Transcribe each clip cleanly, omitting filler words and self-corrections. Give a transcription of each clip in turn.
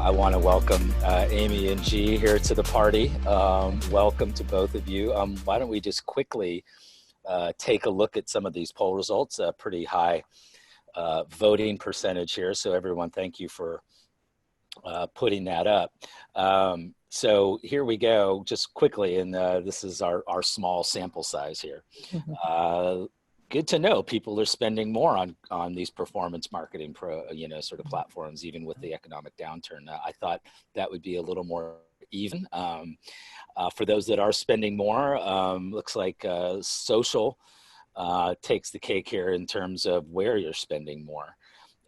I want to welcome Amy and G here to the party. Welcome to both of you. Why don't we just quickly take a look at some of these poll results, a pretty high voting percentage here. So everyone, thank you for putting that up. So here we go, just quickly, and this is our small sample size here. Good to know people are spending more on these performance marketing sort of platforms, even with the economic downturn. I thought that would be a little more even. For those that are spending more, looks like social takes the cake here in terms of where you're spending more.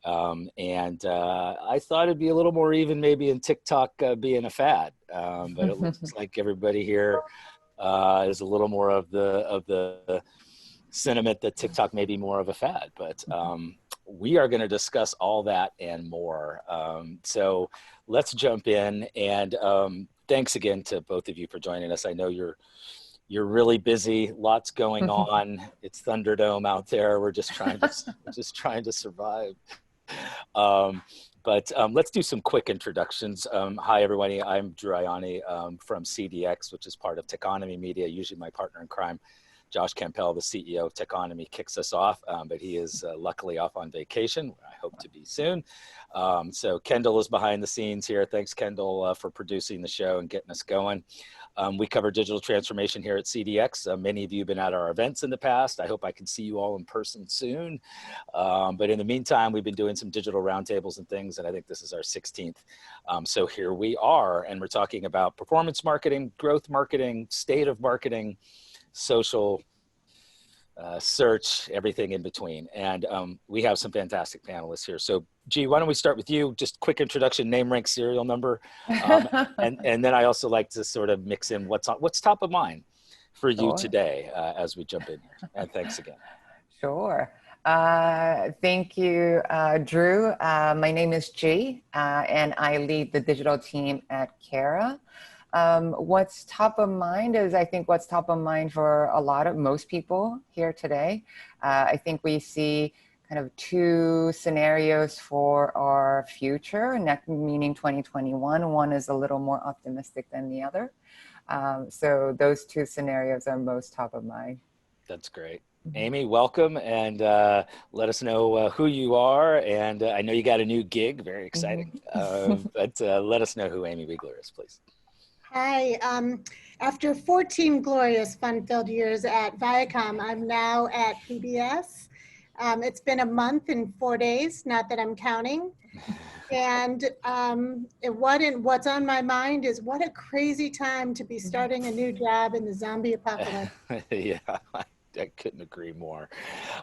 I thought it'd be a little more even maybe in TikTok being a fad, but it looks like everybody here is a little more of the sentiment that TikTok may be more of a fad, but we are going to discuss all that and more. So let's jump in, and thanks again to both of you for joining us. I know you're really busy, lots going on. It's Thunderdome out there. We're just trying to survive. But let's do some quick introductions. Hi, everybody. I'm Drew Ianni from CDX, which is part of Techonomy Media, usually my partner in crime. Josh Campbell, the CEO of Techonomy, kicks us off, but he is luckily off on vacation. I hope to be soon. So Kendall is behind the scenes here. Thanks, Kendall, for producing the show and getting us going. We cover digital transformation here at CDX. Many of you have been at our events in the past. I hope I can see you all in person soon. But in the meantime, we've been doing some digital roundtables and things, and I think this is our 16th. So here we are, and we're talking about performance marketing, growth marketing, state of marketing, social, search, everything in between. And we have some fantastic panelists here. So G, why don't we start with you? Just quick introduction, name, rank, serial number. And then I also like to sort of mix in what's top of mind for you today as we jump in here. And thanks again. Sure. Thank you, Drew. My name is G, and I lead the digital team at Carat. What's top of mind is, I think, what's top of mind for most people here today. I think we see kind of two scenarios for our future, meaning 2021. One is a little more optimistic than the other. So those two scenarios are most top of mind. That's great. Amy, welcome, and let us know who you are. And I know you got a new gig, very exciting. But let us know who Amy Wiegler is, please. Hi, after 14 glorious fun-filled years at Viacom, I'm now at PBS. It's been a month and 4 days, not that I'm counting. And what's on my mind is what a crazy time to be starting a new job in the zombie apocalypse. Yeah, I couldn't agree more.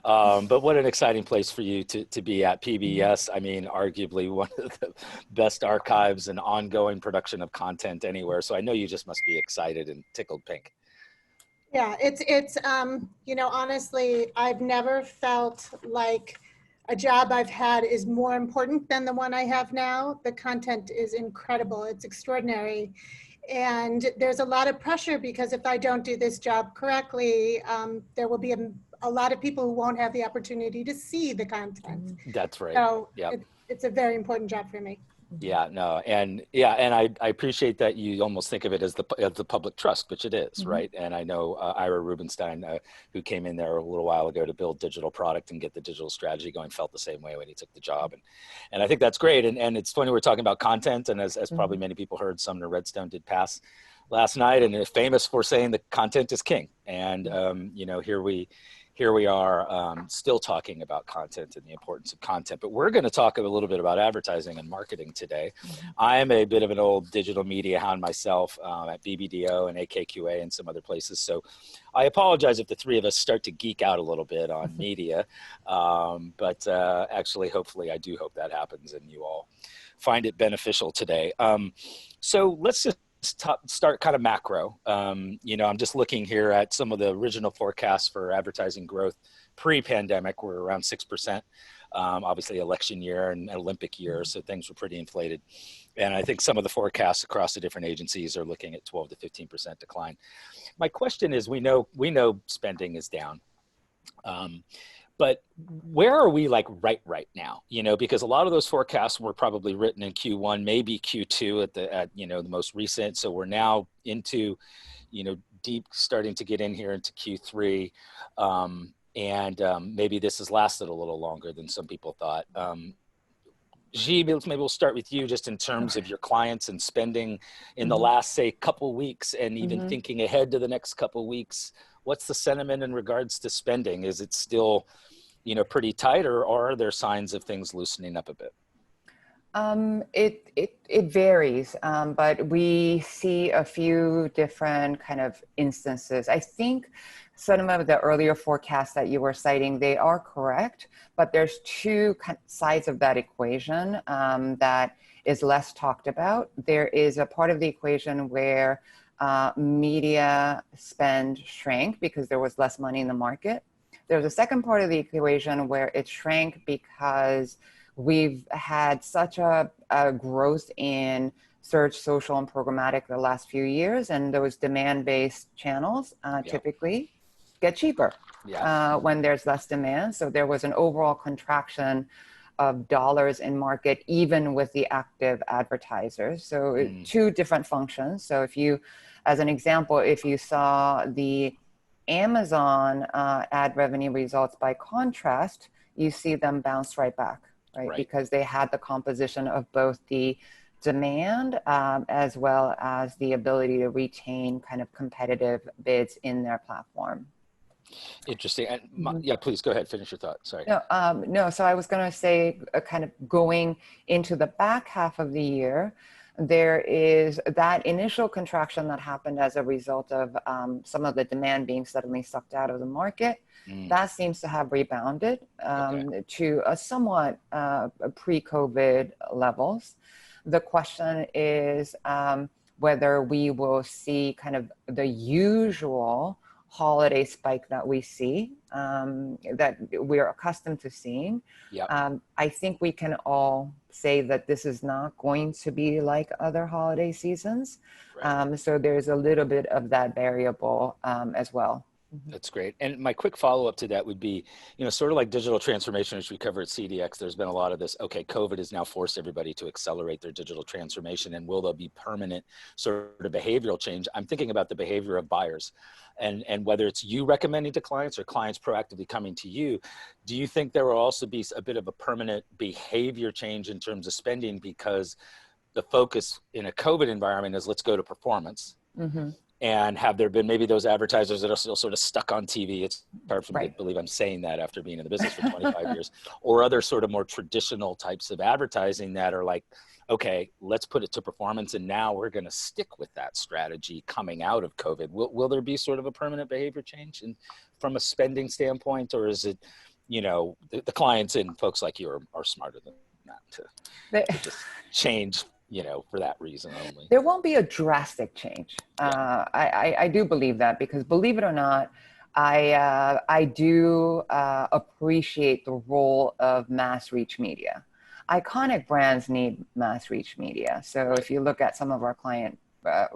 But what an exciting place for you to be at PBS. I mean, arguably one of the best archives and ongoing production of content anywhere. So I know you just must be excited and tickled pink. Yeah, it's honestly, I've never felt like a job I've had is more important than the one I have now. The content is incredible. It's extraordinary. And there's a lot of pressure because if I don't do this job correctly, there will be a lot of people who won't have the opportunity to see the content. That's right. So yep. It's a very important job for me. Yeah, no, and I appreciate that you almost think of it as the public trust, which it is, right? And I know Ira Rubinstein, who came in there a little while ago to build digital product and get the digital strategy going, felt the same way when he took the job, and I think that's great. And it's funny, we're talking about content, and as probably many people heard, Sumner Redstone did pass last night, and is famous for saying that content is king. And here we are still talking about content and the importance of content, but we're going to talk a little bit about advertising and marketing today. I am a bit of an old digital media hound myself at BBDO and AKQA and some other places. So I apologize if the three of us start to geek out a little bit on media, but actually, hopefully, I do hope that happens and you all find it beneficial today. So let's just start kind of macro. I'm just looking here at some of the original forecasts for advertising growth pre-pandemic. We're around 6%, obviously election year and Olympic year, so things were pretty inflated. And I think some of the forecasts across the different agencies are looking at 12 to 15% decline. My question is, we know spending is down. but where are we like right now? You know, because a lot of those forecasts were probably written in Q1, maybe Q2 at you know, the most recent. So we're now into, you know, deep starting to get in here into Q3. Maybe this has lasted a little longer than some people thought. G, maybe we'll start with you just in terms of your clients and spending in the last, say, couple weeks, and even thinking ahead to the next couple weeks. What's the sentiment in regards to spending? Is it still, you know, pretty tight, or are there signs of things loosening up a bit? It varies, but we see a few different kind of instances. I think some of the earlier forecasts that you were citing, they are correct, but there's two sides of that equation that is less talked about. There is a part of the equation where media spend shrank because there was less money in the market. There's a second part of the equation where it shrank because we've had such a growth in search, social, and programmatic the last few years, and those demand-based channels typically get cheaper when there's less demand. So there was an overall contraction of dollars in market, even with the active advertisers. So two different functions. So if you, as an example, if you saw the Amazon ad revenue results by contrast, you see them bounce right back. Right? Because they had the composition of both the demand as well as the ability to retain kind of competitive bids in their platform. Interesting. And yeah, please go ahead. Finish your thought. Sorry. No. So I was going to say, kind of going into the back half of the year, there is that initial contraction that happened as a result of some of the demand being suddenly sucked out of the market. That seems to have rebounded to a somewhat pre-COVID levels. The question is whether we will see kind of the usual holiday spike that we see, that we're accustomed to seeing. I think we can all say that this is not going to be like other holiday seasons. So there's a little bit of that variable as well. That's great. And my quick follow-up to that would be, you know, sort of like digital transformation, which we cover at CDX, there's been a lot of this, okay, COVID has now forced everybody to accelerate their digital transformation, and will there be permanent sort of behavioral change? I'm thinking about the behavior of buyers, and whether it's you recommending to clients or clients proactively coming to you, do you think there will also be a bit of a permanent behavior change in terms of spending, because the focus in a COVID environment is let's go to performance? And have there been maybe those advertisers that are still sort of stuck on TV? It's hard for me to believe I'm saying that after being in the business for 25 years, or other sort of more traditional types of advertising that are like, okay, let's put it to performance, and now we're going to stick with that strategy coming out of COVID. Will there be sort of a permanent behavior change from a spending standpoint, or is it, you know, the clients and folks like you are smarter than that to just change, you know, for that reason only? There won't be a drastic change. I do believe that, because believe it or not, I do appreciate the role of mass reach media. Iconic brands need mass reach media. So if you look at some of our clients, a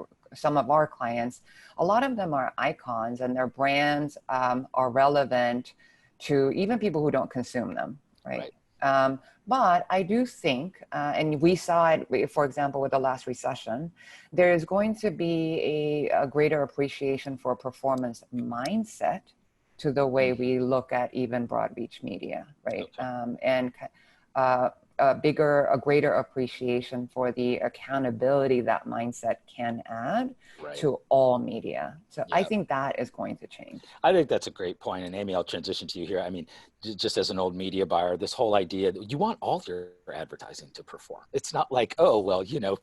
lot of them are icons, and their brands are relevant to even people who don't consume them, right? But I do think, and we saw it, for example, with the last recession, there is going to be a greater appreciation for a performance mindset to the way we look at even broad reach media, right? And a greater appreciation for the accountability that mindset can add to all media. So I think that is going to change. I think that's a great point. And Amy, I'll transition to you here. I mean, just as an old media buyer, this whole idea that you want all your advertising to perform. It's not like, oh, well, you know,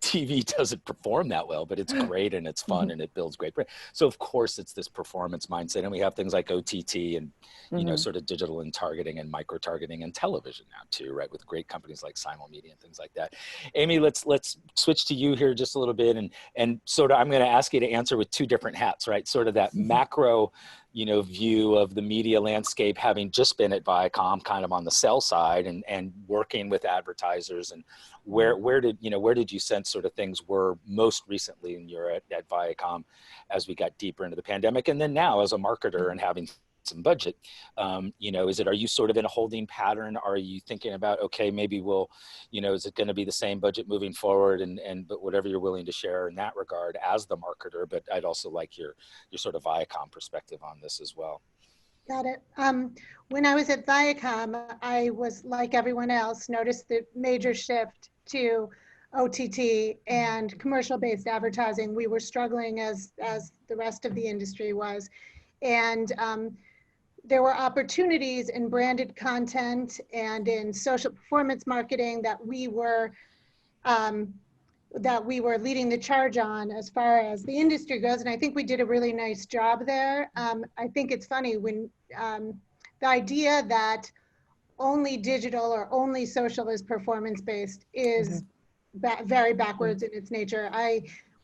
TV doesn't perform that well, but it's great and it's fun and it builds great brand. So of course it's this performance mindset, and we have things like OTT and, you know, sort of digital and targeting and micro targeting and television now too, right? With great companies like Simul Media and things like that. Amy, let's switch to you here just a little bit, and sort of, I'm going to ask you to answer with two different hats, right? Sort of that macro, you know, view of the media landscape, having just been at Viacom, kind of on the sell side and working with advertisers, and where did you sense sort of things were most recently when you're at Viacom as we got deeper into the pandemic, and then now as a marketer and having some budget. Are you sort of in a holding pattern? Are you thinking about, okay, maybe we'll, is it going to be the same budget moving forward, but whatever you're willing to share in that regard as the marketer, but I'd also like your sort of Viacom perspective on this as well. Got it. When I was at Viacom, I was, like everyone else, noticed the major shift to OTT and commercial-based advertising. We were struggling as the rest of the industry was. And there were opportunities in branded content and in social performance marketing that we were leading the charge on as far as the industry goes. And I think we did a really nice job there. I think it's funny when the idea that only digital or only social is performance-based is very backwards in its nature.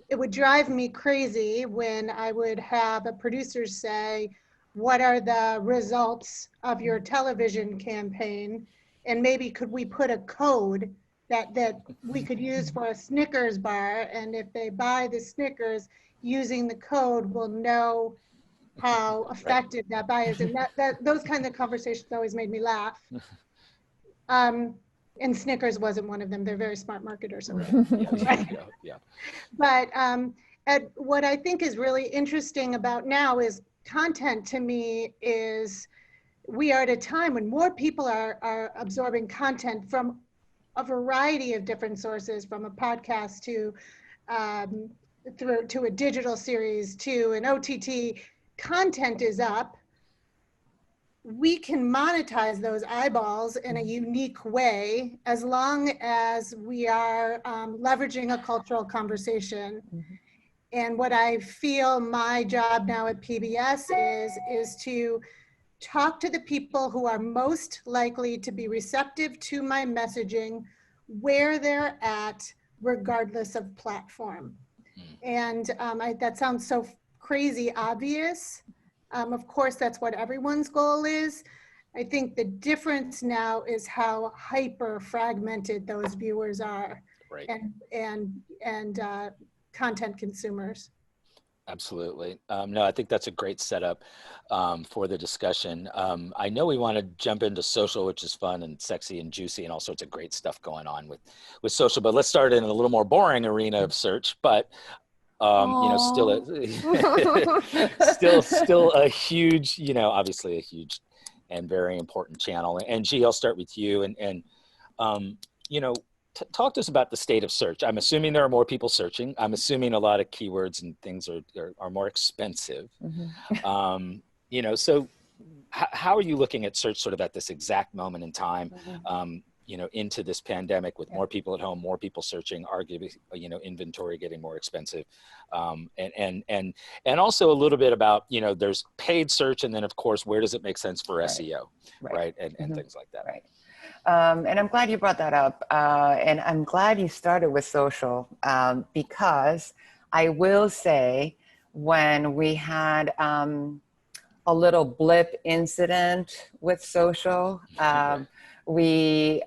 It would drive me crazy when I would have a producer say, what are the results of your television campaign? And maybe could we put a code that we could use for a Snickers bar, and if they buy the Snickers, using the code, we'll know how effective that buy is. And those kinds of conversations always made me laugh. And Snickers wasn't one of them. They're very smart marketers. Yeah. But what I think is really interesting about now is content, to me, is we are at a time when more people are absorbing content from a variety of different sources, from a podcast to a digital series to an OTT. Content is up. We can monetize those eyeballs in a unique way as long as we are leveraging a cultural conversation. And what I feel my job now at PBS is to talk to the people who are most likely to be receptive to my messaging, where they're at, regardless of platform. And that sounds so crazy obvious. Of course, that's what everyone's goal is. I think the difference now is how hyper fragmented those viewers are, and content consumers. Absolutely. No, I think that's a great setup for the discussion. I know we want to jump into social, which is fun and sexy and juicy and all sorts of great stuff going on with social, but let's start in a little more boring arena of search, but still a huge, obviously a huge and very important channel. And G, I'll start with you talk to us about the state of search. I'm assuming there are more people searching. I'm assuming a lot of keywords and things are more expensive. So how are you looking at search sort of at this exact moment in time? Into this pandemic with more people at home, more people searching, arguably, inventory getting more expensive. And also a little bit about, there's paid search. And then of course, where does it make sense for SEO, right? And things like that. Right. And I'm glad you brought that up. And I'm glad you started with social because I will say when we had a little blip incident with social, we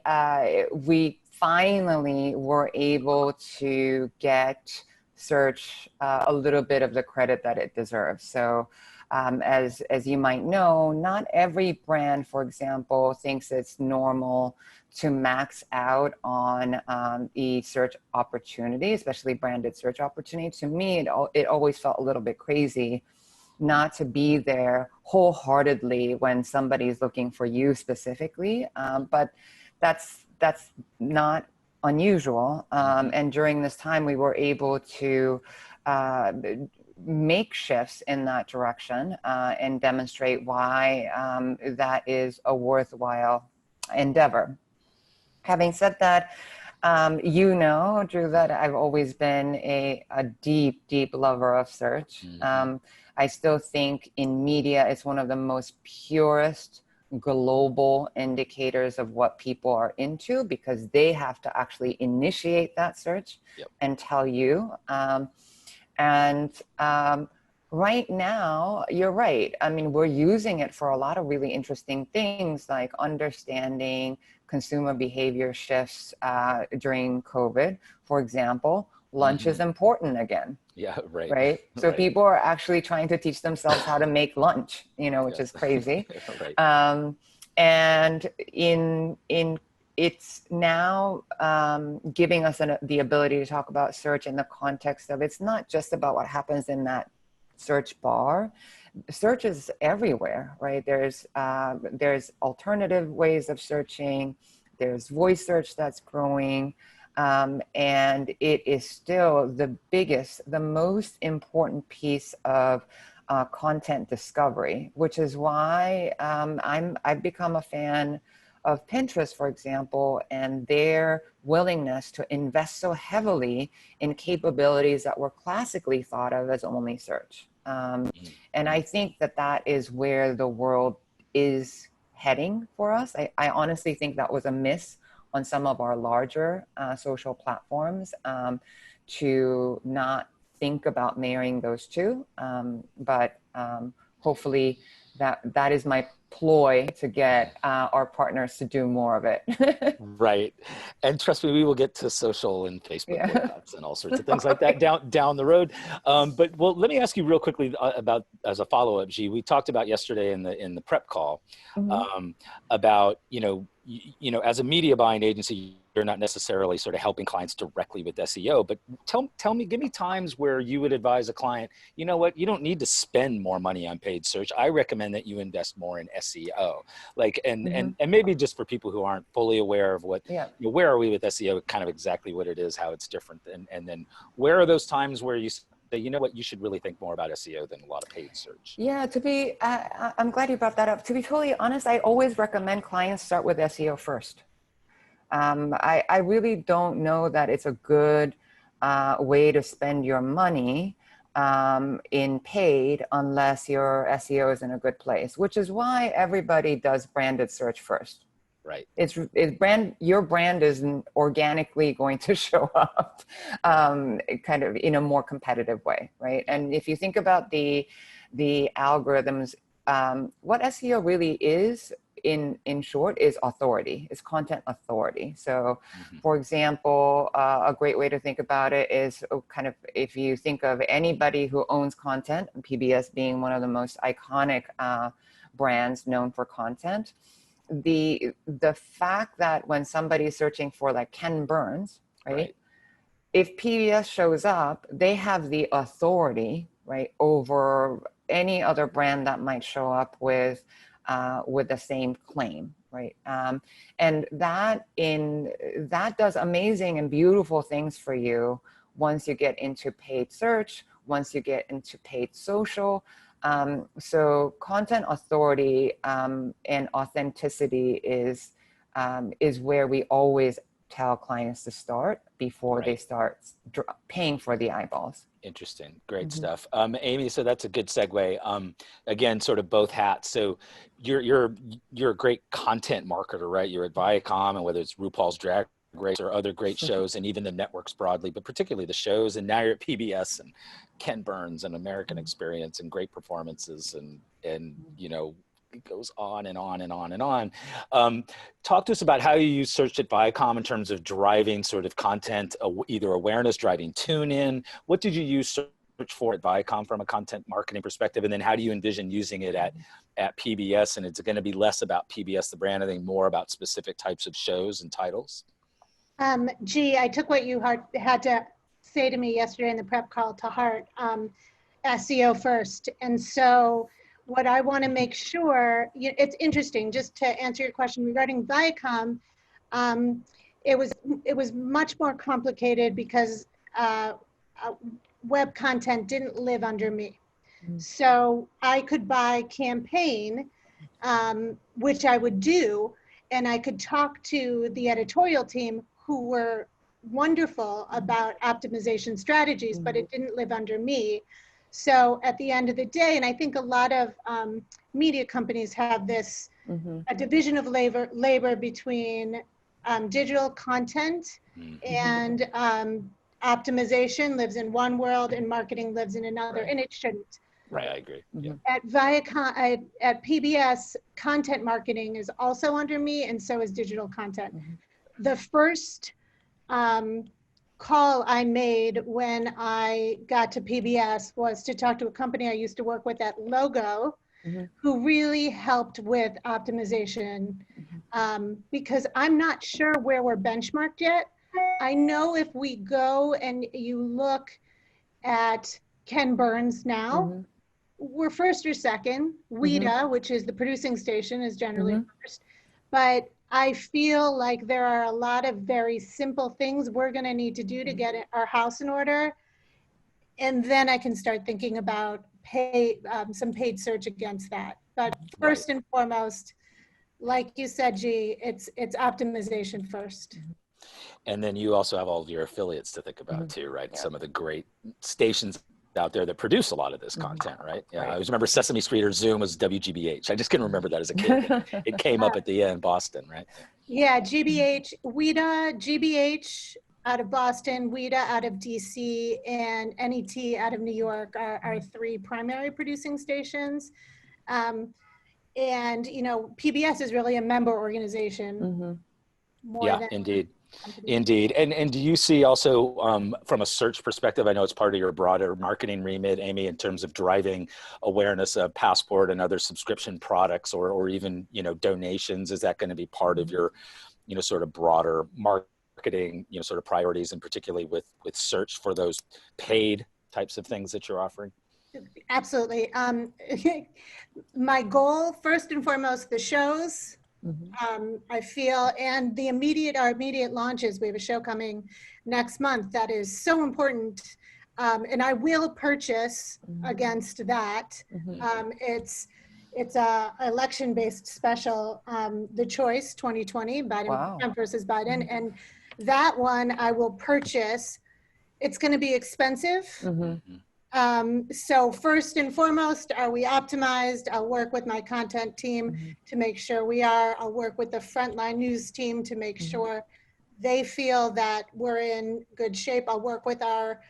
finally were able to get search a little bit of the credit that it deserves. So as you might know, not every brand, for example, thinks it's normal to max out on the search opportunity, especially branded search opportunity. To me, it always felt a little bit crazy not to be there wholeheartedly when somebody's looking for you specifically. But that's not unusual. And during this time, we were able to make shifts in that direction and demonstrate why that is a worthwhile endeavor. Having said that, Drew, that I've always been a deep, deep lover of search. I still think in media, it's one of the most purest global indicators of what people are into because they have to actually initiate that search and tell you. Right now, you're right. I mean, we're using it for a lot of really interesting things like understanding consumer behavior shifts during COVID. For example, lunch is important again. Yeah, right. right? So Right. people are actually trying to teach themselves how to make lunch, you know, which Yeah. is crazy. Right. And in it's now giving us the ability to talk about search in the context of it's not just about what happens in that search bar. Search is everywhere, right? There's alternative ways of searching. There's voice search that's growing. And it is still the biggest, the most important piece of content discovery, which is why I've become a fan of Pinterest, for example, and their willingness to invest so heavily in capabilities that were classically thought of as only search. And I think that that is where the world is heading for us. I honestly think that was a miss on some of our larger social platforms to not think about marrying those two. But hopefully that is my ploy to get our partners to do more of it. Right. And trust me, we will get to social and Facebook Yeah. boycotts and all sorts of things like that down the road. But well, let me ask you real quickly about, as a follow-up, G, we talked about yesterday in the prep call about, as a media buying agency, you're not necessarily sort of helping clients directly with SEO, but give me times where you would advise a client, you know what, you don't need to spend more money on paid search. I recommend that you invest more in SEO. Like, and maybe just for people who aren't fully aware of what, Yeah. where are we with SEO, kind of exactly what it is, how it's different. And then where are those times where you say, you know what, you should really think more about SEO than a lot of paid search? Yeah, I'm glad you brought that up. To be totally honest, I always recommend clients start with SEO first. I really don't know that it's a good way to spend your money in paid unless your SEO is in a good place, which is why everybody does branded search first. Right. Your brand is organically going to show up kind of in a more competitive way, right? And if you think about the algorithms, what SEO really is in short is authority, is content authority. So for example, a great way to think about it is kind of, if you think of anybody who owns content, PBS being one of the most iconic brands known for content, the fact that when somebody's searching for like Ken Burns, right? If PBS shows up, they have the authority, right, over any other brand that might show up with the same claim, right? And that does amazing and beautiful things for you once you get into paid search, once you get into paid social. So content authority and authenticity is where we always tell clients to start before they start paying for the eyeballs. Interesting. Great stuff. Amy, so that's a good segue. Again, sort of both hats. So you're a great content marketer, right? You're at Viacom, and whether it's RuPaul's Drag Race or other great shows, and even the networks broadly, but particularly the shows. And now you're at PBS and Ken Burns and American Experience and great performances, and it goes on and on and on and on. Talk to us about how you use search at Viacom in terms of driving sort of content, either awareness, driving tune in. What did you use search for at Viacom from a content marketing perspective? And then how do you envision using it at PBS? And it's going to be less about PBS, the brand, I think more about specific types of shows and titles. Gee, I took what you had to say to me yesterday in the prep call to heart, SEO first. And so what I want to make sure, it's interesting, just to answer your question regarding Viacom, it was much more complicated because web content didn't live under me. So I could buy campaign, which I would do, and I could talk to the editorial team who were wonderful about optimization strategies, but it didn't live under me. So at the end of the day, and I think a lot of media companies have this, a division of labor between digital content and optimization lives in one world and marketing lives in another, and it shouldn't. Right, I agree. Yeah. At Viacom, at PBS, content marketing is also under me, and so is digital content. The first call I made when I got to PBS was to talk to a company I used to work with at Logo, who really helped with optimization, because I'm not sure where we're benchmarked yet. I know if we go and you look at Ken Burns now, we're first or second. WIDA, which is the producing station, is generally first. But I feel like there are a lot of very simple things we're going to need to do to get our house in order. And then I can start thinking about some paid search against that. But first and foremost, like you said, G, it's optimization first. And then you also have all of your affiliates to think about too, right? Some of the great stations out there that produce a lot of this content, right? Yeah, I always remember Sesame Street or Zoom was WGBH. I just couldn't remember that as a kid. It came up at the end, Boston, right? Yeah, GBH, WIDA, GBH out of Boston, WIDA out of DC, and NET out of New York are our three primary producing stations. And, you know, PBS is really a member organization. More than indeed. Indeed. And do you see also from a search perspective, I know it's part of your broader marketing remit, Amy, in terms of driving awareness of Passport and other subscription products or even, you know, donations, is that going to be part of your, you know, sort of broader marketing, you know, sort of priorities, and particularly with search for those paid types of things that you're offering? Absolutely. My goal, first and foremost, the shows, I feel, and our immediate launches. We have a show coming next month that is so important, and I will purchase against that. It's a election-based special, The Choice 2020, Trump versus Biden, and that one I will purchase. It's going to be expensive. So first and foremost, are we optimized? I'll work with my content team to make sure we are. I'll work with the frontline news team to make sure they feel that we're in good shape. I'll work with our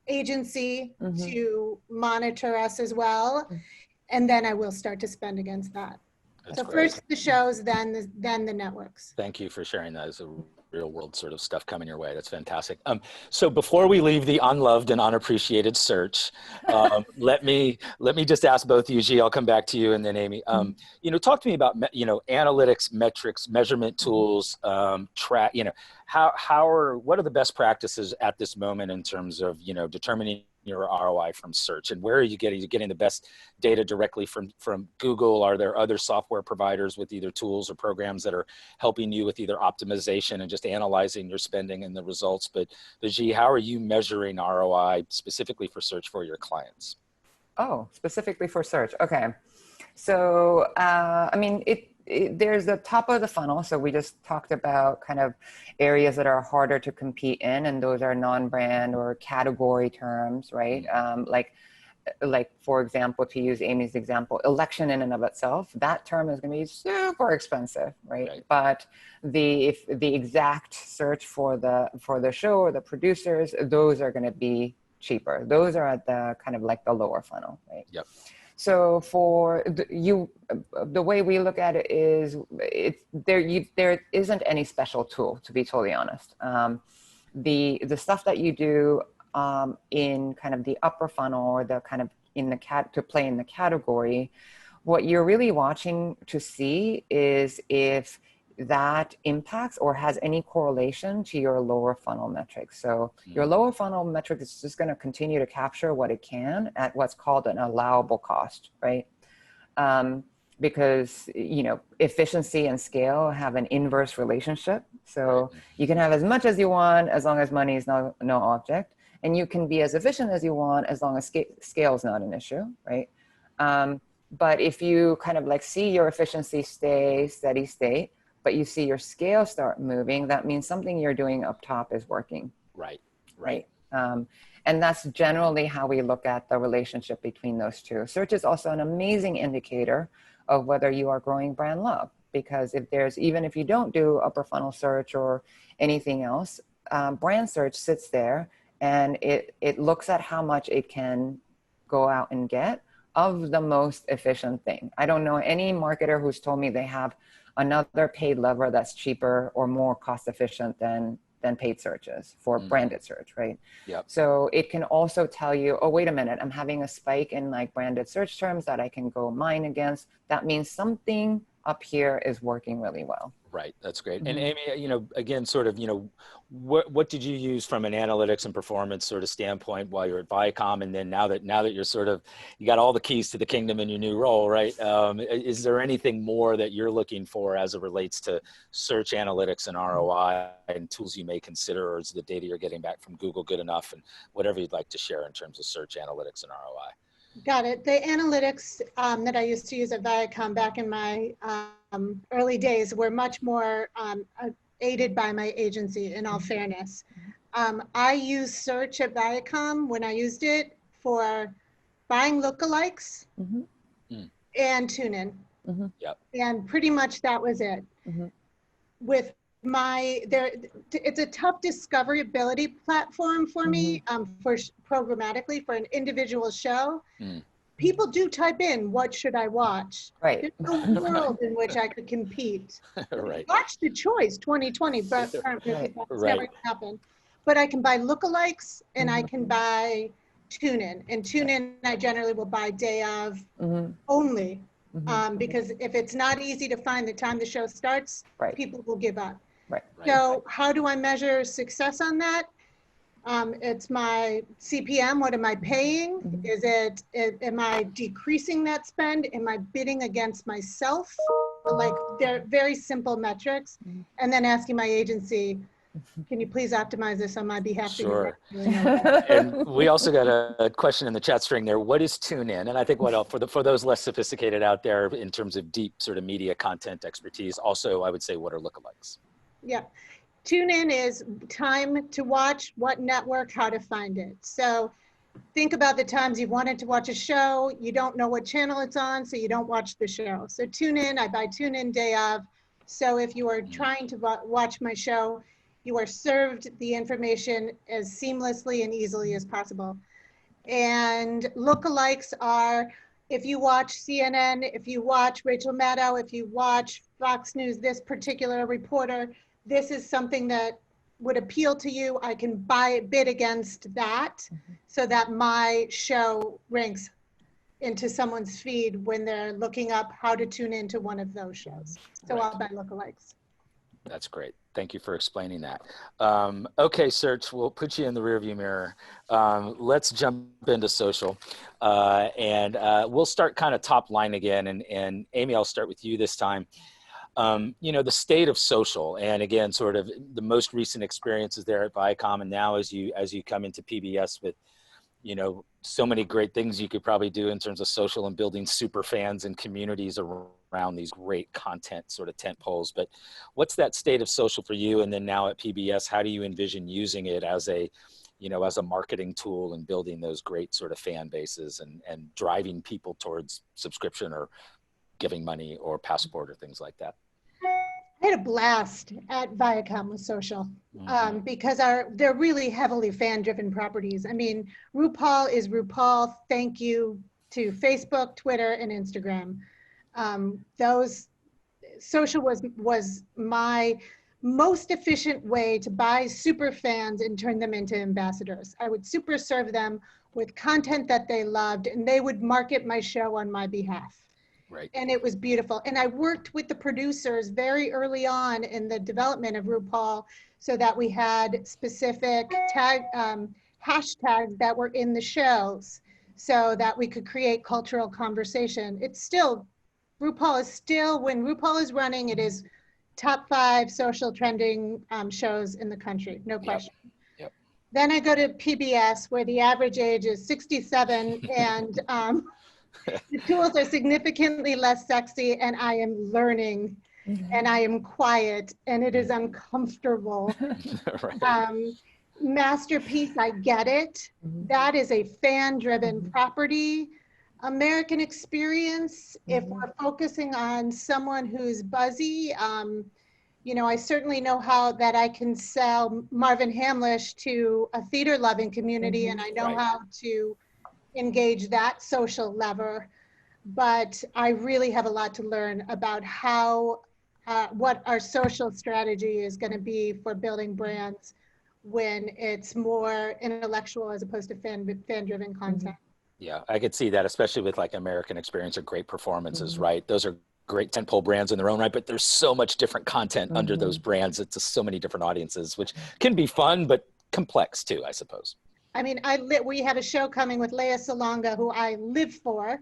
agency to monitor us as well. And then I will start to spend against that. That's so great. First the shows, then the networks. Thank you for sharing that as a real world sort of stuff coming your way. That's fantastic. So before we leave the unloved and unappreciated search, let me just ask both of you, G, I'll come back to you, and then Amy, you know, talk to me about, you know, analytics, metrics, measurement tools, what are the best practices at this moment in terms of, you know, determining your ROI from search, and where are you getting? You're getting the best data directly from Google? Are there other software providers with either tools or programs that are helping you with either optimization and just analyzing your spending and the results? But G, how are you measuring ROI specifically for search for your clients? Oh, specifically for search. Okay. So, I mean, there's the top of the funnel. So we just talked about kind of areas that are harder to compete in, and those are non-brand or category terms, right? Like for example, to use Amy's example, election in and of itself, that term is going to be super expensive, right? But the exact search for the show or the producers, those are going to be cheaper. Those are at the kind of like the lower funnel, right? Yep. So for the way we look at it is there isn't any special tool, to be totally honest. The stuff that you do in kind of the upper funnel or the kind of to play in the category, what you're really watching to see is if that impacts or has any correlation to your lower funnel metrics. So your lower funnel metric is just going to continue to capture what it can at what's called an allowable cost, right? Because, you know, efficiency and scale have an inverse relationship. So you can have as much as you want as long as money is no object, and you can be as efficient as you want as long as scale is not an issue, right? But if you kind of like see your efficiency stay steady state, but you see your scale start moving, that means something you're doing up top is working. Right. And that's generally how we look at the relationship between those two. Search is also an amazing indicator of whether you are growing brand love, because even if you don't do upper funnel search or anything else, brand search sits there and it looks at how much it can go out and get of the most efficient thing. I don't know any marketer who's told me they have another paid lever that's cheaper or more cost efficient than than paid searches for branded search, right? Yep. So it can also tell you, oh, wait a minute, I'm having a spike in like branded search terms that I can go mine against. That means something up here is working really well. Right. That's great. And Amy, again, sort of, what did you use from an analytics and performance sort of standpoint while you're at Viacom? And then now that you're sort of, you got all the keys to the kingdom in your new role, right? Is there anything more that you're looking for as it relates to search analytics and ROI and tools you may consider, or is the data you're getting back from Google good enough, and whatever you'd like to share in terms of search analytics and ROI? Got it. The analytics that I used to use at Viacom back in my early days were much more aided by my agency, in all fairness. I used search at Viacom when I used it for buying lookalikes and tune-in. Yep. And pretty much that was it. With it's a tough discoverability platform for me, for programmatically for an individual show. People do type in, what should I watch? Right. There's no world in which I could compete. Right. Watch the choice 2020, but that's never happened. But I can buy lookalikes and I can buy tune-in. And tune-in, I generally will buy day of only. Because if it's not easy to find the time the show starts, people will give up. Right. So how do I measure success on that? It's my CPM. What am I paying? Am I decreasing that spend? Am I bidding against myself? Like, they're very simple metrics. And then asking my agency, can you please optimize this on my behalf? Sure. And we also got a question in the chat string there. What is tune-in? And I think for those less sophisticated out there in terms of deep sort of media content expertise, also I would say, what are lookalikes? Yeah. Tune-in is time to watch, what network, how to find it. So think about the times you've wanted to watch a show, you don't know what channel it's on, so you don't watch the show. So tune-in, I buy tune-in day of. So if you are trying to watch my show, you are served the information as seamlessly and easily as possible. And lookalikes are, if you watch CNN, if you watch Rachel Maddow, if you watch Fox News, this particular reporter, this is something that would appeal to you. I can bid against that so that my show ranks into someone's feed when they're looking up how to tune into one of those shows. So I'll buy lookalikes. That's great. Thank you for explaining that. Okay, Search, we'll put you in the rearview mirror. Let's jump into social. And we'll start kind of top line again. And Amy, I'll start with you this time. The state of social, and again, sort of the most recent experiences there at Viacom, and now as you come into PBS with, so many great things you could probably do in terms of social and building super fans and communities around these great content sort of tent poles. But what's that state of social for you? And then now at PBS, how do you envision using it as a marketing tool and building those great sort of fan bases and driving people towards subscription or giving money or passport or things like that? I had a blast at Viacom with social because they're really heavily fan-driven properties. I mean, RuPaul is RuPaul. Thank you to Facebook, Twitter, and Instagram. Those social was my most efficient way to buy super fans and turn them into ambassadors. I would super serve them with content that they loved, and they would market my show on my behalf. Right. And it was beautiful. And I worked with the producers very early on in the development of RuPaul so that we had specific hashtags that were in the shows so that we could create cultural conversation. RuPaul is still, when RuPaul is running, it is top 5 social trending shows in the country, no question. Yep. Then I go to PBS where the average age is 67 and the tools are significantly less sexy, and I am learning and I am quiet and it is uncomfortable. Right. Masterpiece, I get it. That is a fan-driven property. American Experience, if we're focusing on someone who's buzzy, I certainly know how that I can sell Marvin Hamlish to a theater-loving community, and I know how to engage that social lever, but I really have a lot to learn about how what our social strategy is going to be for building brands when it's more intellectual as opposed to fan-driven content. Yeah, I could see that, especially with like American Experience or Great Performances, right? Those are great tentpole brands in their own right, but there's so much different content under those brands. It's just so many different audiences, which can be fun, but complex too, I suppose. I mean, we have a show coming with Leia Salonga, who I live for,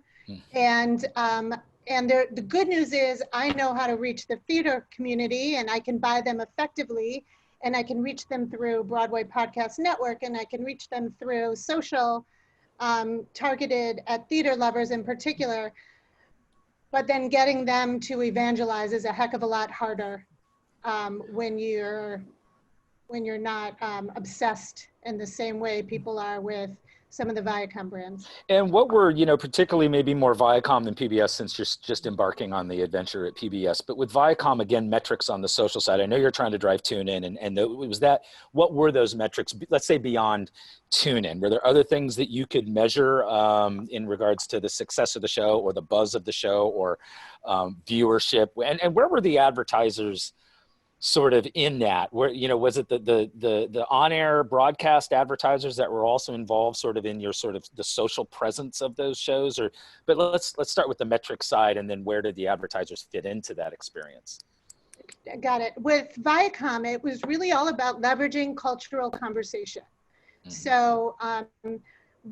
and the good news is I know how to reach the theater community, and I can buy them effectively, and I can reach them through Broadway Podcast Network, and I can reach them through social, targeted at theater lovers in particular. But then getting them to evangelize is a heck of a lot harder when you're not obsessed in the same way people are with some of the Viacom brands. And what were, particularly maybe more Viacom than PBS, since you're just embarking on the adventure at PBS, but with Viacom, again, metrics on the social side, I know you're trying to drive tune in, and what were those metrics, let's say beyond tune in? Were there other things that you could measure in regards to the success of the show or the buzz of the show or viewership? And where were the advertisers sort of in that? Where, was it the on-air broadcast advertisers that were also involved sort of in your sort of the social presence of those shows? But let's start with the metric side, and then where did the advertisers fit into that experience? Got it. With Viacom, it was really all about leveraging cultural conversation. So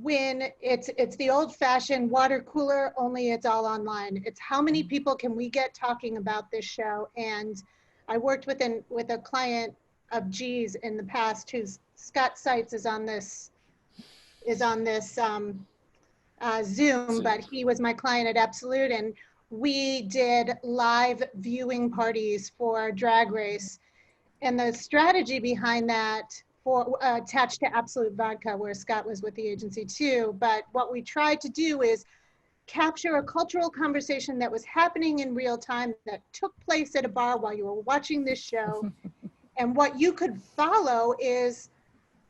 when it's the old-fashioned water cooler, only it's all online. It's how many people can we get talking about this show? And I worked with a client of G's in the past, who's Scott Seitz is on this Zoom, but he was my client at Absolute, and we did live viewing parties for Drag Race. And the strategy behind that for attached to Absolute Vodka, where Scott was with the agency too. But what we tried to do is capture a cultural conversation that was happening in real time, that took place at a bar while you were watching this show. And what you could follow is,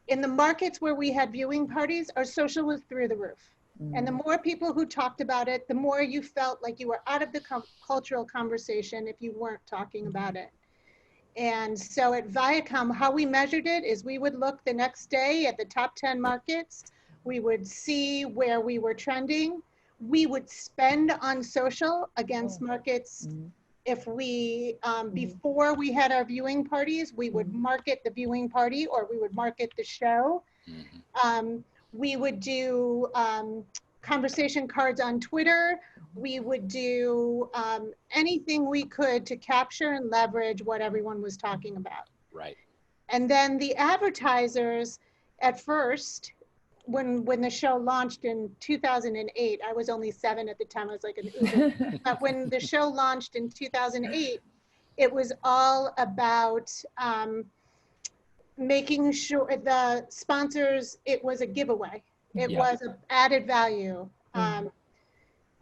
in the markets where we had viewing parties, our social was through the roof. And the more people who talked about it, the more you felt like you were out of the cultural conversation if you weren't talking about it. And so at Viacom, how we measured it is we would look the next day at the top 10 markets. We would see where we were trending. We would spend on social against markets. If we, before we had our viewing parties, we would market the viewing party, or we would market the show. We would do conversation cards on Twitter. We would do anything we could to capture and leverage what everyone was talking about. Right. And then the advertisers, at first, when the show launched in 2008, I was only 7 at the time, I was like an Uber. But when the show launched in 2008, it was all about making sure the sponsors, it was a giveaway. It was an added value.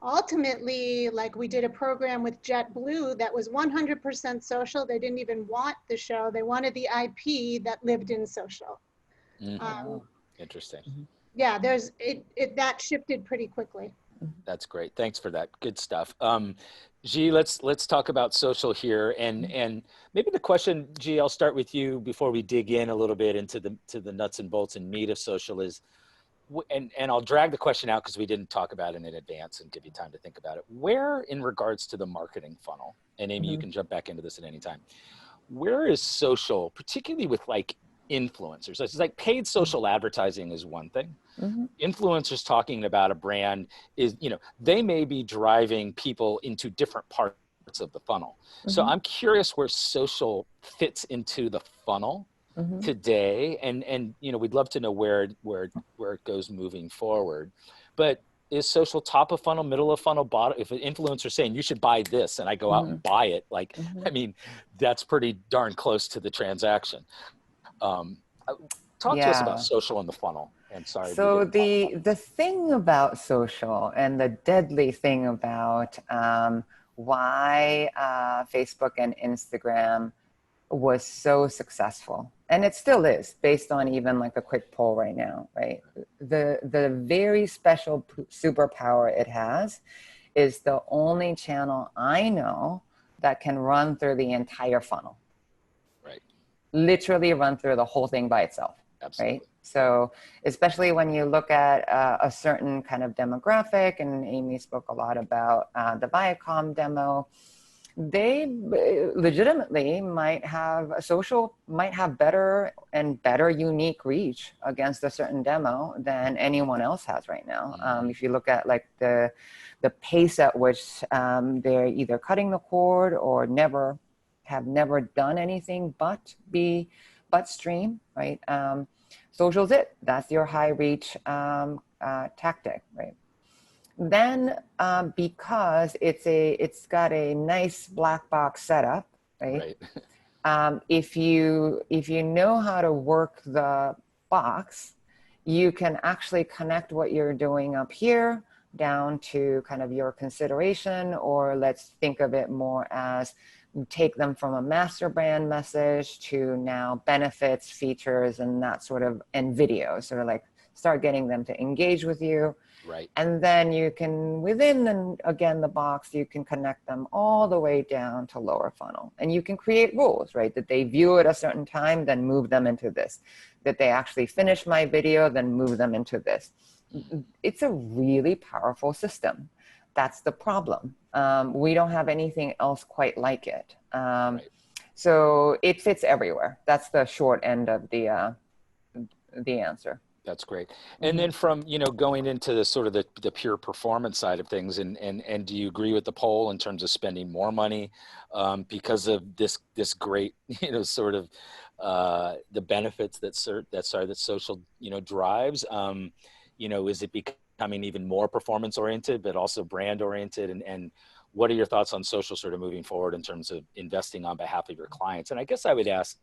Ultimately, like we did a program with JetBlue that was 100% social. They didn't even want the show. They wanted the IP that lived in social. Interesting. Yeah, that shifted pretty quickly. That's great. Thanks for that. Good stuff. G, let's talk about social here, and maybe the question, G, I'll start with you before we dig in a little bit into the nuts and bolts and meat of social is, and I'll drag the question out because we didn't talk about it in advance and give you time to think about it. Where, in regards to the marketing funnel, and Amy, you can jump back into this at any time. Where is social, particularly with like influencers? It's like paid social advertising is one thing. Influencers talking about a brand is, they may be driving people into different parts of the funnel. So I'm curious where social fits into the funnel today, and we'd love to know where it goes moving forward. But is social top of funnel, middle of funnel, bottom? If an influencer is saying you should buy this and I go out and buy it, like, I mean, that's pretty darn close to the transaction. Talk to us about social in the funnel. And sorry. So the thing about social, and the deadly thing about why Facebook and Instagram was so successful, and it still is, based on even like a quick poll right now, right? The very special superpower it has is the only channel I know that can run through the entire funnel. Right. Literally run through the whole thing by itself. Absolutely. Right. So especially when you look at a certain kind of demographic, and Amy spoke a lot about the Viacom demo, they legitimately might have better and better unique reach against a certain demo than anyone else has right now. If you look at like the pace at which they're either cutting the cord or have never done anything but stream, right? Social's it. That's your high reach tactic, right? Then because it's got a nice black box setup, right? If you know how to work the box, you can actually connect what you're doing up here down to kind of your consideration, or let's think of it more as take them from a master brand message to now benefits, features, and that sort of, and videos, sort of like start getting them to engage with you. Right. And then you can, within the box, you can connect them all the way down to lower funnel. And you can create rules, right? That they view at a certain time, then move them into this. That they actually finish my video, then move them into this. It's a really powerful system. That's the problem. We don't have anything else quite like it. Right. So it fits everywhere. That's the short end of the answer. That's great. And then from, going into the sort of the pure performance side of things, and do you agree with the poll in terms of spending more money because of this great, sort of the benefits that social, drives? Is it becoming even more performance oriented, but also brand oriented? And what are your thoughts on social sort of moving forward in terms of investing on behalf of your clients? And I guess I would ask,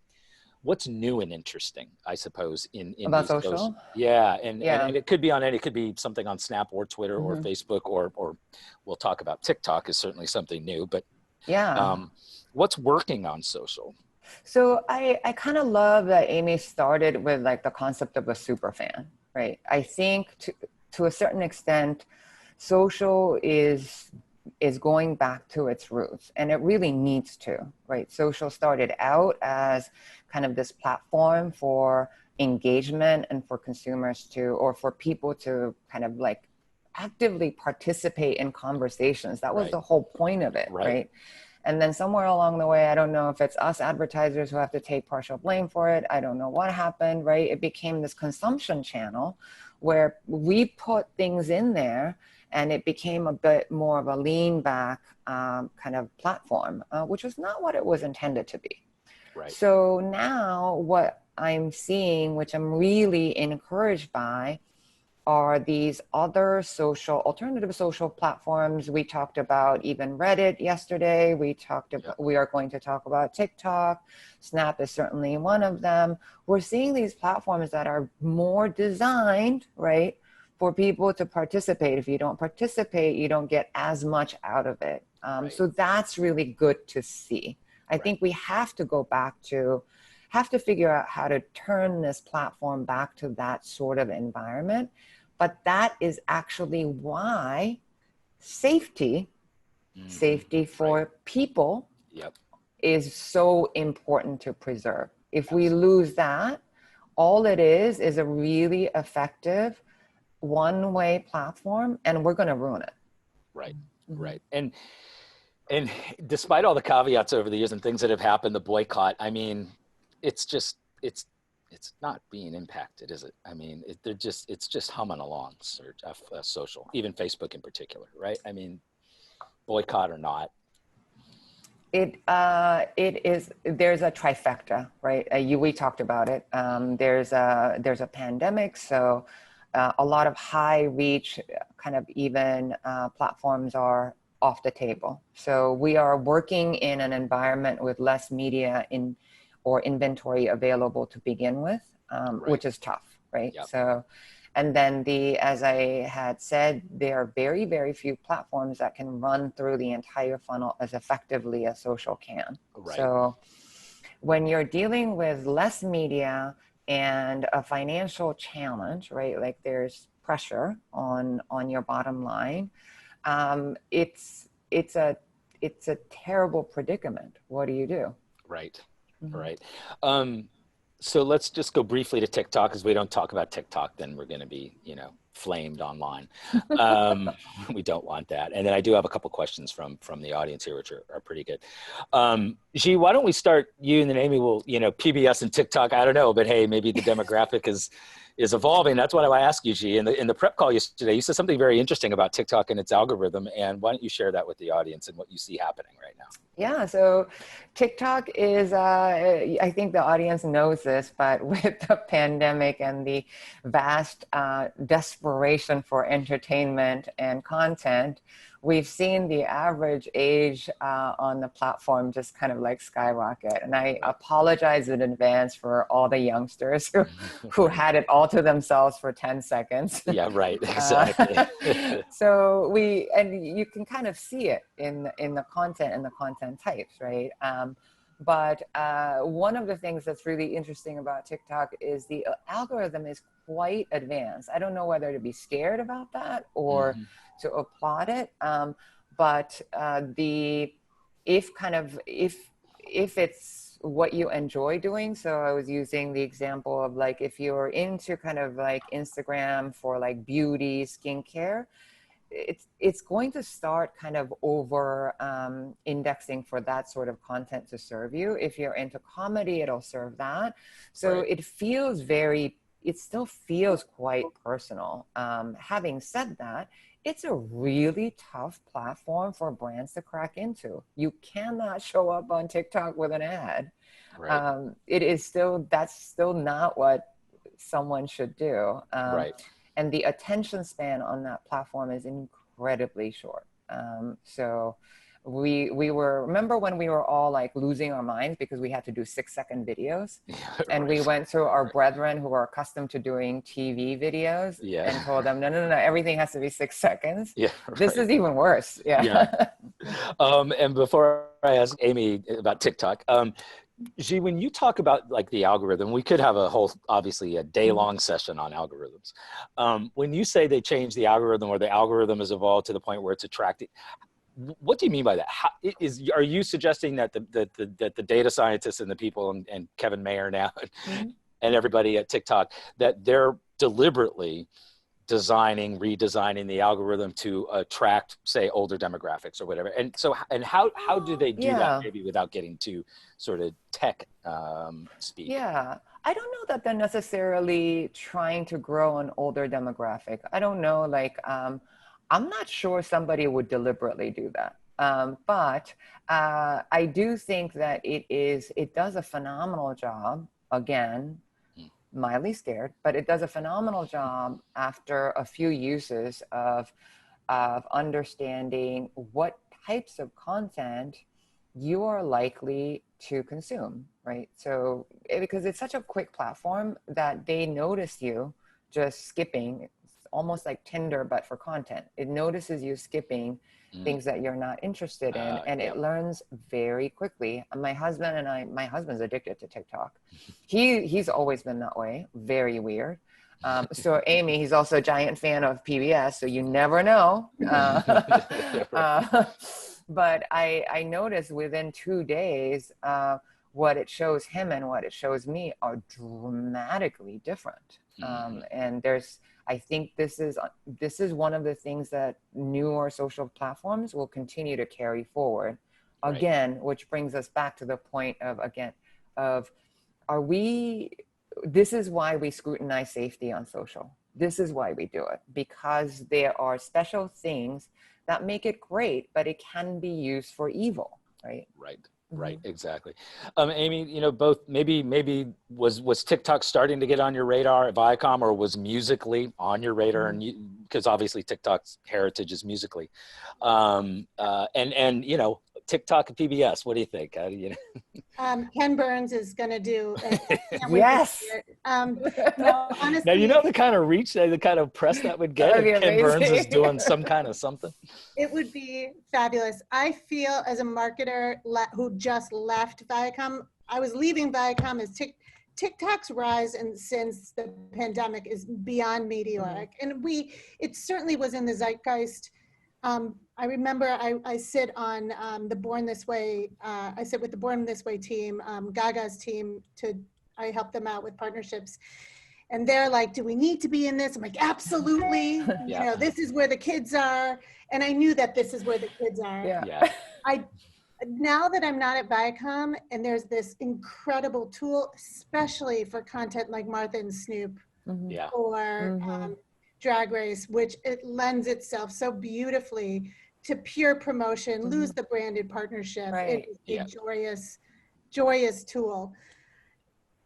what's new and interesting, I suppose, in about these social? Yeah, and it could be it could be something on Snap or Twitter or Facebook, or we'll talk about TikTok is certainly something new, but what's working on social? So I kind of love that Amy started with like the concept of a super fan, right? I think to a certain extent, social is going back to its roots, and it really needs to, right? Social started out as kind of this platform for engagement and for consumers to, or for people to kind of like actively participate in conversations. That was the whole point of it, right? And then somewhere along the way, I don't know if it's us advertisers who have to take partial blame for it. I don't know what happened, right? It became this consumption channel where we put things in there, and it became a bit more of a lean back kind of platform, which was not what it was intended to be. Right. So now what I'm seeing, which I'm really encouraged by, are these other alternative social platforms. We talked about even Reddit yesterday. We are going to talk about TikTok. Snap is certainly one of them. We're seeing these platforms that are more designed, right, for people to participate. If you don't participate, you don't get as much out of it. So that's really good to see. I think we have to go back to, figure out how to turn this platform back to that sort of environment. But that is actually why safety for people is so important to preserve. If we lose that, all it is a really effective one-way platform, and we're going to ruin it. Right, right. And despite all the caveats over the years and things that have happened, the boycott, I mean, it's not being impacted, is it? I mean, it's just humming along, social, even Facebook in particular, right? I mean, boycott or not. It is, there's a trifecta, right? We talked about it. There's a pandemic, so a lot of high reach kind of even platforms are off the table. So we are working in an environment with less media or inventory available to begin with, which is tough, right? Yep. So, and then as I had said, there are very, very few platforms that can run through the entire funnel as effectively as social can. Right. So when you're dealing with less media and a financial challenge, right? Like there's pressure on your bottom line. It's it's a terrible predicament. What do you do? Right. Mhm. Right. So let's just go briefly to TikTok, because we don't talk about TikTok, then we're going to be, flamed online. We don't want that. And then I do have a couple questions from the audience here, which are pretty good. G, why don't we start you, and then Amy will, PBS and TikTok, I don't know, but hey, maybe the demographic is evolving. That's what I ask you, G. In the prep call yesterday, you said something very interesting about TikTok and its algorithm. And why don't you share that with the audience and what you see happening right now? Yeah, so TikTok is, I think the audience knows this, but with the pandemic and the vast desperation for entertainment and content, we've seen the average age on the platform just kind of like skyrocket. And I apologize in advance for all the youngsters who had it all to themselves for 10 seconds. Yeah, right, exactly. So and you can kind of see it in the content and the content types, right? But one of the things that's really interesting about TikTok is the algorithm is quite advanced. I don't know whether to be scared about that or to applaud it. But if it's what you enjoy doing, so I was using the example of like, if you're into kind of like Instagram for like beauty, skincare, it's going to start kind of over indexing for that sort of content to serve you. If you're into comedy, it'll serve that. So Right. it still feels quite personal. Having said that, it's a really tough platform for brands to crack into. You cannot show up on TikTok with an ad. Right. That's still not what someone should do. Right. And the attention span on that platform is incredibly short. So remember when we were all like losing our minds because we had to do 6-second videos, and we went to our brethren who are accustomed to doing TV videos and told them, no, everything has to be 6 seconds. Yeah, This is even worse. Yeah. And before I ask Amy about TikTok, G, when you talk about like the algorithm, we could have obviously a day-long session on algorithms. When you say they change the algorithm, or the algorithm has evolved to the point where it's attracting, what do you mean by that? Are you suggesting that the data scientists and the people and Kevin Mayer now and everybody at TikTok, that they're deliberately redesigning the algorithm to attract, say, older demographics or whatever? And so, and how do they do that, maybe without getting to sort of tech speak? Yeah, I don't know that they're necessarily trying to grow an older demographic. I don't know, like, I'm not sure somebody would deliberately do that. But I do think that it does a phenomenal job, again, mildly scared, but it does a phenomenal job after a few uses of understanding what types of content you are likely to consume, right? So because it's such a quick platform that they notice you just skipping. It's almost like Tinder, but for content. It notices you skipping things that you're not interested in, and it learns very quickly. My husband's addicted to TikTok. He's always been that way. Very weird. So Amy, he's also a giant fan of PBS, so you never know. But I noticed within 2 days, what it shows him and what it shows me are dramatically different. And I think this is one of the things that newer social platforms will continue to carry forward. Again, which brings us back to the point of this is why we scrutinize safety on social. This is why we do it, because there are special things that make it great, but it can be used for evil, right? Right, exactly. Amy, both maybe was TikTok starting to get on your radar at Viacom, or was Musical.ly on your radar? And because obviously TikTok's heritage is Musical.ly, and TikTok and PBS. What do you think? Ken Burns is going to do. Yes. Honestly, Now the kind of reach, the kind of press that would get if Ken Burns is doing some kind of something. It would be fabulous. I feel as a marketer who just left Viacom, I was leaving Viacom as TikTok's rise since the pandemic is beyond meteoric. And it certainly was in the zeitgeist I remember I sit on the Born This Way, I sit with the Born This Way team, Gaga's team, I help them out with partnerships. And they're like, do we need to be in this? I'm like, absolutely. You know, this is where the kids are. And I knew that this is where the kids are. Yeah. Now that I'm not at Viacom and there's this incredible tool, especially for content like Martha and Snoop or Drag Race, which it lends itself so beautifully to pure promotion, lose the branded partnership. Right. It is a joyous, joyous tool.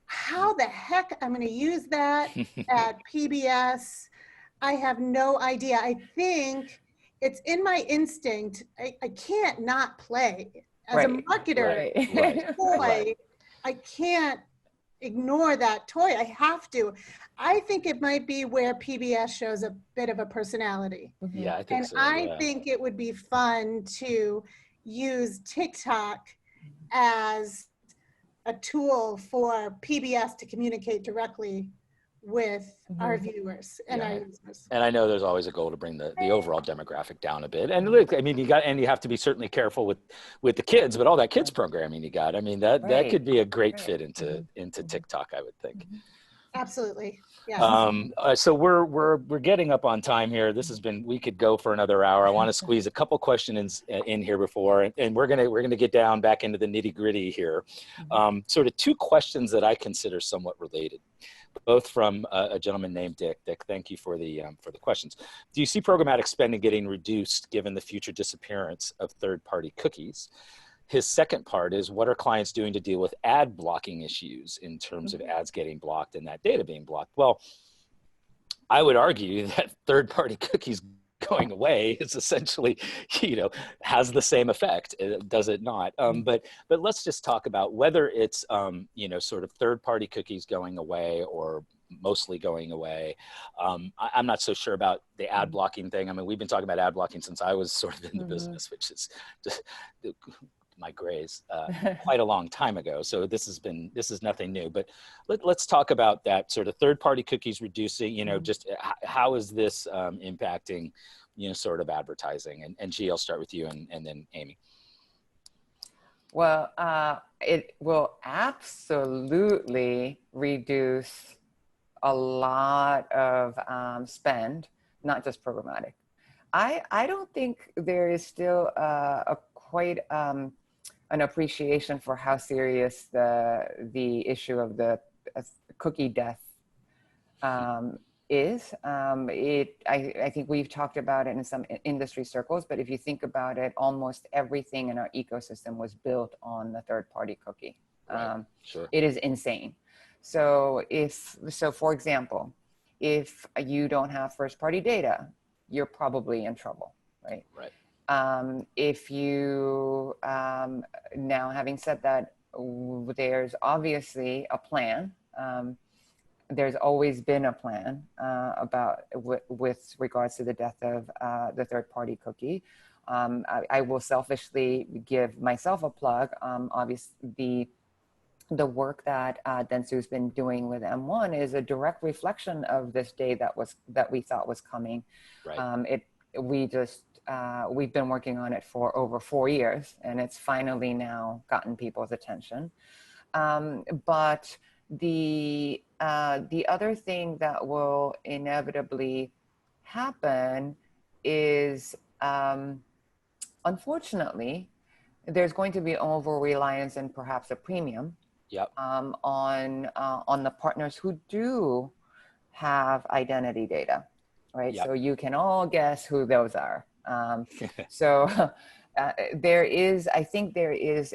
How the heck I'm going to use that at PBS, I have no idea. I think it's in my instinct. I can't not play. As a marketer, toy, I can't ignore that toy. I have to. I think it might be where PBS shows a bit of a personality. Yeah, I think so. I think it would be fun to use TikTok as a tool for PBS to communicate directly with our viewers and our users. And I know there's always a goal to bring the overall demographic down a bit. And look, I mean, you have to be certainly careful with the kids, but all that kids programming you got, I mean, that could be a great fit into TikTok, I would think. Absolutely. Yeah. So we're getting up on time here. We could go for another hour. I want to squeeze a couple questions in here before, and we're gonna get down back into the nitty gritty here. Sort of two questions that I consider somewhat related, both from a gentleman named Dick. Dick, thank you for the questions. Do you see programmatic spending getting reduced given the future disappearance of third-party cookies? His second part is, what are clients doing to deal with ad blocking issues in terms of ads getting blocked and that data being blocked? Well, I would argue that third-party cookies going away is essentially, has the same effect, does it not? But let's just talk about whether it's, sort of third-party cookies going away or mostly going away. I'm not so sure about the ad blocking thing. I mean, we've been talking about ad blocking since I was sort of in the business, which is just my grays quite a long time ago. So this is nothing new, but let's talk about that sort of third-party cookies reducing, just how is this impacting, sort of advertising? And G, I'll start with you and then Amy. Well, it will absolutely reduce a lot of spend, not just programmatic. I don't think there is still a quite an appreciation for how serious the issue of the cookie death is. I think we've talked about it in some industry circles, but if you think about it, almost everything in our ecosystem was built on the third-party cookie. Sure. It is insane. So for example, if you don't have first-party data, you're probably in trouble, right? Right. If you, now having said that, there's obviously a plan. There's always been a plan with regards to the death of the third-party cookie. I will selfishly give myself a plug. Obviously, the work that Dentsu's been doing with M1 is a direct reflection of this day that we thought was coming. Right. We've been working on it for over 4 years, and it's finally now gotten people's attention. But the other thing that will inevitably happen is, unfortunately, there's going to be over-reliance and perhaps a premium on the partners who do have identity data, right? So you can all guess who those are. I think there is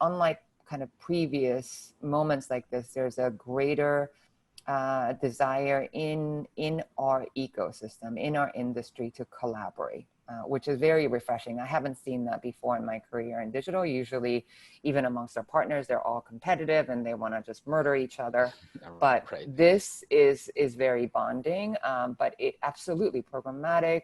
unlike kind of previous moments like this, there's a greater desire in our ecosystem, in our industry, to collaborate, which is very refreshing. I haven't seen that before in my career in digital. Usually, even amongst our partners, they're all competitive and they want to just murder each other. But this is very bonding. But it absolutely programmatic,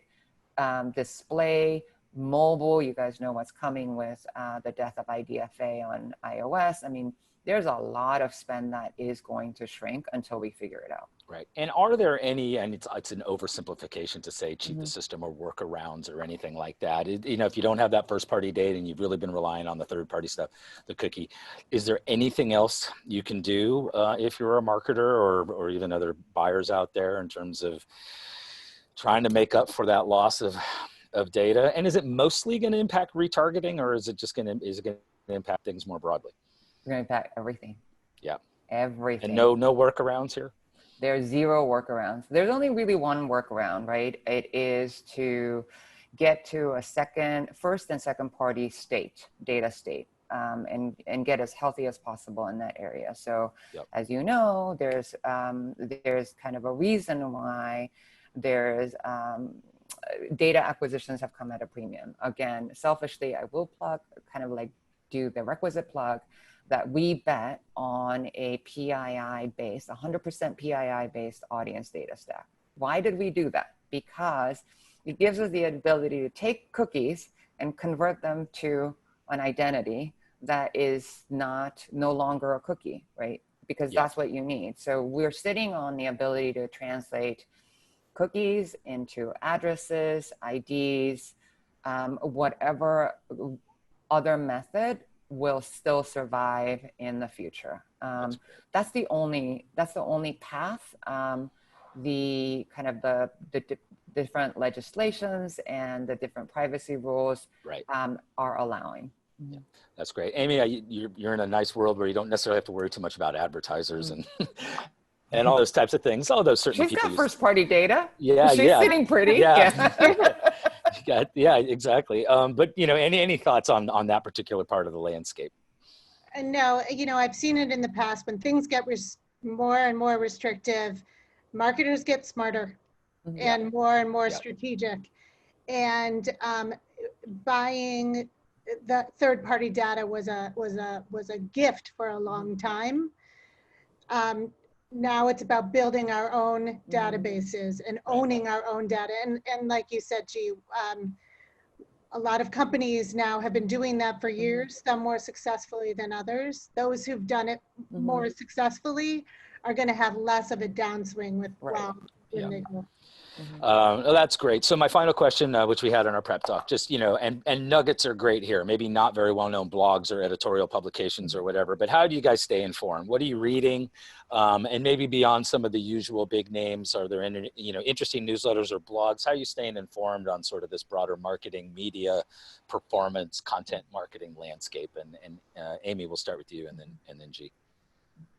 display, mobile. You guys know what's coming with the death of IDFA on iOS. I mean, there's a lot of spend that is going to shrink until we figure it out. Right. And are there any, and it's an oversimplification to say cheat the Mhm. system or workarounds or anything like that. You know, if you don't have that first party data and you've really been relying on the third party stuff, the cookie, is there anything else you can do if you're a marketer or even other buyers out there in terms of trying to make up for that loss of data? And is it mostly going to impact retargeting, or is it just going to, is it going to impact things more broadly? We're going to impact everything. Yeah. Everything. And no workarounds here? There's zero workarounds. There's only really one workaround, right? It is to get to a first and second party data state, and get as healthy as possible in that area. So Yep. as you know, there's kind of a reason why there's data acquisitions have come at a premium. Again, selfishly, I will kind of like do the requisite plug that we bet on a PII based, 100% PII based audience data stack. Why did we do that? Because it gives us the ability to take cookies and convert them to an identity that is no longer a cookie, right? Because Yeah. that's what you need. So we're sitting on the ability to translate cookies into addresses, IDs, whatever other method will still survive in the future. That's the only path. The kind of the different legislations and the different privacy rules Right. are allowing. Yeah, that's great. Amy, you're in a nice world where you don't necessarily have to worry too much about advertisers and all those types of things. Although certainly She's people got first party data. Yeah, She's yeah, sitting pretty. yeah, yeah, exactly. But you know, any thoughts on that particular part of the landscape? No, you know, I've seen it in the past when things get more and more restrictive, marketers get smarter and more strategic. And buying the third-party data was a gift for a long time. Now it's about building our own databases and owning our own data. And like you said, G, a lot of companies now have been doing that for years, some more successfully than others. Those who've done it more successfully are going to have less of a downswing with when they go. Well, that's great. So my final question, which we had in our prep talk, just, you know, and nuggets are great here, maybe not very well-known blogs or editorial publications or whatever, but how do you guys stay informed? What are you reading? And maybe beyond some of the usual big names, are there any, you know, interesting newsletters or blogs? How are you staying informed on sort of this broader marketing, media, performance, content marketing landscape? And Amy, we'll start with you and then G.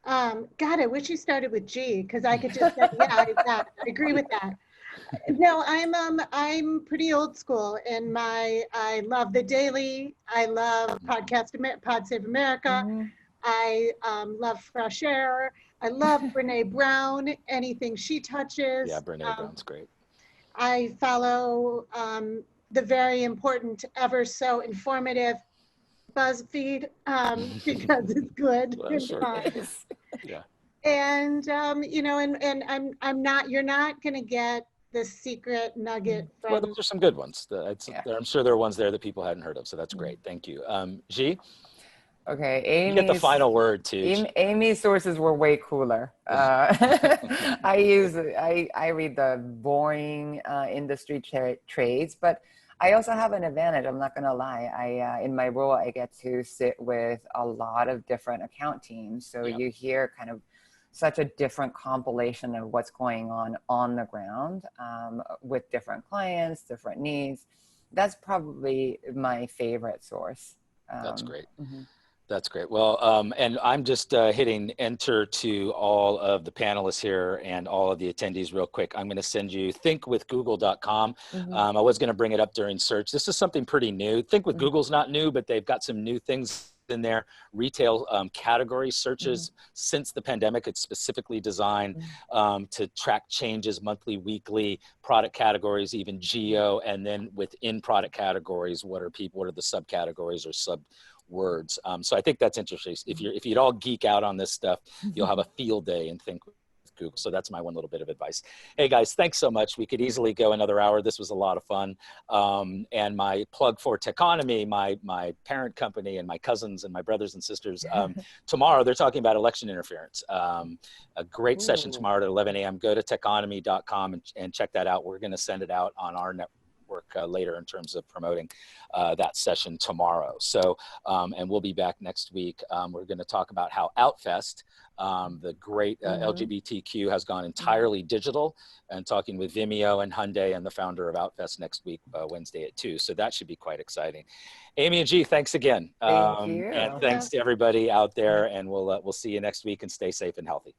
God, I wish you started with G, because I could just say, yeah, I agree with that. No, I'm pretty old school in I love The Daily. I love Pod Save America. I love Fresh Air. I love Brene Brown, anything she touches. Yeah, Brene Brown's great. I follow the very important, ever so informative BuzzFeed because it's good and fun. Yeah. And you know, and I'm not. You're not going to get the secret nugget from. Well, those are some good ones. I'm sure there are ones there that people hadn't heard of. So that's great. Thank you. G? Okay, Amy's, you get the final word too. Amy's sources were way cooler. I read the boring industry trades, but I also have an advantage. I'm not going to lie. In my role, I get to sit with a lot of different account teams. So you hear kind of such a different compilation of what's going on the ground with different clients, different needs. That's probably my favorite source. That's great. That's great. Well, and I'm just hitting enter to all of the panelists here and all of the attendees real quick. I'm going to send you thinkwithgoogle.com. I was going to bring it up during search. This is something pretty new. Think with Google's not new, but they've got some new things in there. Retail category searches since the pandemic. It's specifically designed to track changes monthly, weekly, product categories, even geo, and then within product categories, what are the subcategories or sub words. So I think that's interesting. If you'd all geek out on this stuff, you'll have a field day and think with Google. So that's my one little bit of advice. Hey guys, thanks so much. We could easily go another hour. This was a lot of fun. And my plug for Techonomy, my parent company, and my cousins and my brothers and sisters, tomorrow they're talking about election interference. A great session tomorrow at 11 a.m. Go to techonomy.com and check that out. We're going to send it out on our network later in terms of promoting that session tomorrow. So, and we'll be back next week. We're going to talk about how Outfest, the great LGBTQ, has gone entirely digital, and talking with Vimeo and Hyundai and the founder of Outfest next week, Wednesday at 2. So that should be quite exciting. Amy and G, thanks again. Thank you. And thanks to everybody out there, and we'll see you next week, and stay safe and healthy.